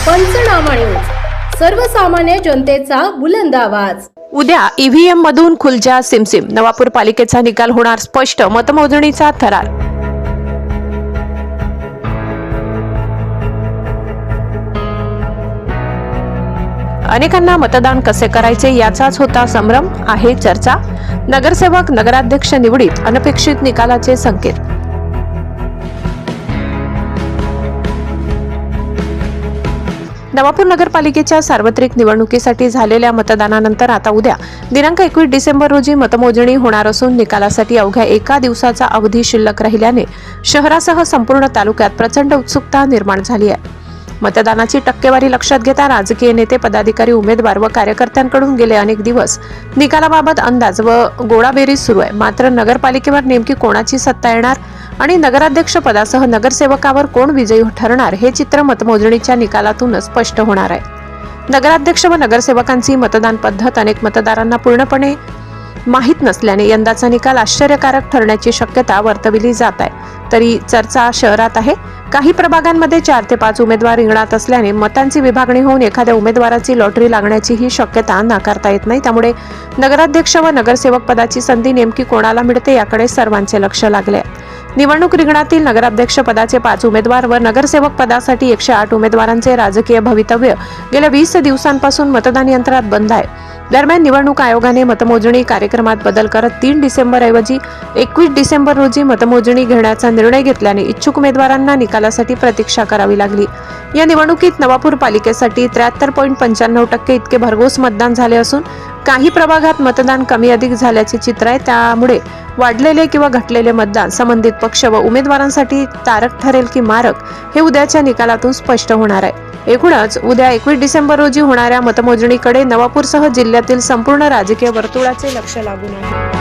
पंचनामा न्यूज, सर्वसामान्य जनतेचा बुलंद आवाज। उद्या ईव्हीएम मधून खुलजा सिमसिम, नवापूर पालिकेचा निकाल होणार स्पष्ट, मतमोजणीचा थरार। अनेकांना मतदान कसे करायचे याचाच होता संभ्रम, आहे चर्चा। नगरसेवक नगराध्यक्ष निवडीत अनपेक्षित निकालाचे संकेत। नवापूर नगरपालिकेच्या सार्वत्रिक निवडणुकीसाठी झालेल्या मतदानानंतर आता उद्या दिनांक 21 डिसेंबर रोजी मतमोजणी होणार असून निकालासाठी अवघ्या एका दिवसाचा अवधी शिल्लक राहिल्याने शहरासह संपूर्ण तालुक्यात प्रचंड उत्सुकता निर्माण झाली आहे। मतदानाची टक्केवारी लक्षात घेता राजकीय नेते, पदाधिकारी, उमेदवार व कार्यकर्त्यांकडून गेले अनेक दिवस निकालाबाबत अंदाज व गोळाबेरीज सुरू आहे। मात्र नगरपालिकेवर नेमकी कोणाची सत्ता येणार आणि नगराध्यक्ष पदासह नगरसेवकावर कोण विजयी ठरणार हे चित्र मतमोजणीच्या निकालातूनच स्पष्ट होणार आहे। नगराध्यक्ष व नगरसेवकांची मतदान पद्धत अनेक मतदारांना पूर्णपणे माहीत नसल्याने यंदाचा निकाल आश्चर्यकारक ठरण्याची शक्यता वर्तविली जात आहे। तरी चर्चा शहरात आहे। काही प्रभागांमध्ये 4 ते 5 उमेदवार रिंगणात असल्याने मतांची विभागणी होऊन एखाद्या उमेदवाराची लॉटरी लागण्याची ही शक्यता नाकारता येत नाही। त्यामुळे नगराध्यक्ष व नगरसेवक पदाची संधी नेमकी कोणाला मिळते याकडे सर्वांचे लक्ष लागले आहे। निवडणूक रिंगणातील नगराध्यक्ष पदाचे 5 उमेदवार व नगरसेवक पदासाठी 108 उमेदवारांचे राजकीय भवितव्य गेल्या 20 दिवसांपासून मतदान यंत्रात बंद आहे। दरम्यान निवडणूक आयोगाने मतमोजणी कार्यक्रमात बदल करत 3 डिसेंबर ऐवजी 21 डिसेंबर रोजी मतमोजणी घेण्याचा निर्णय घेतल्याने इच्छुक उमेदवारांना निकालासाठी प्रतीक्षा करावी लागली। या निवडणुकीत नवापूर पालिकेसाठी 73.95% इतके भरघोस मतदान झाले असून काही प्रभागात मतदान कमी अधिक झाल्याचे चित्र आहे। त्यामुळे वाढलेले किंवा घटलेले मतदान संबंधित पक्ष व उमेदवारांसाठी तारक ठरेल की मारक हे उद्याच्या निकालातून स्पष्ट होणार आहे। एकूणच उद्या 21 डिसेंबर रोजी होणाऱ्या मतमोजणीकडे नवापूरसह जिल्ह्यातील संपूर्ण राजकीय वर्तुळाचे लक्ष लागून आहे।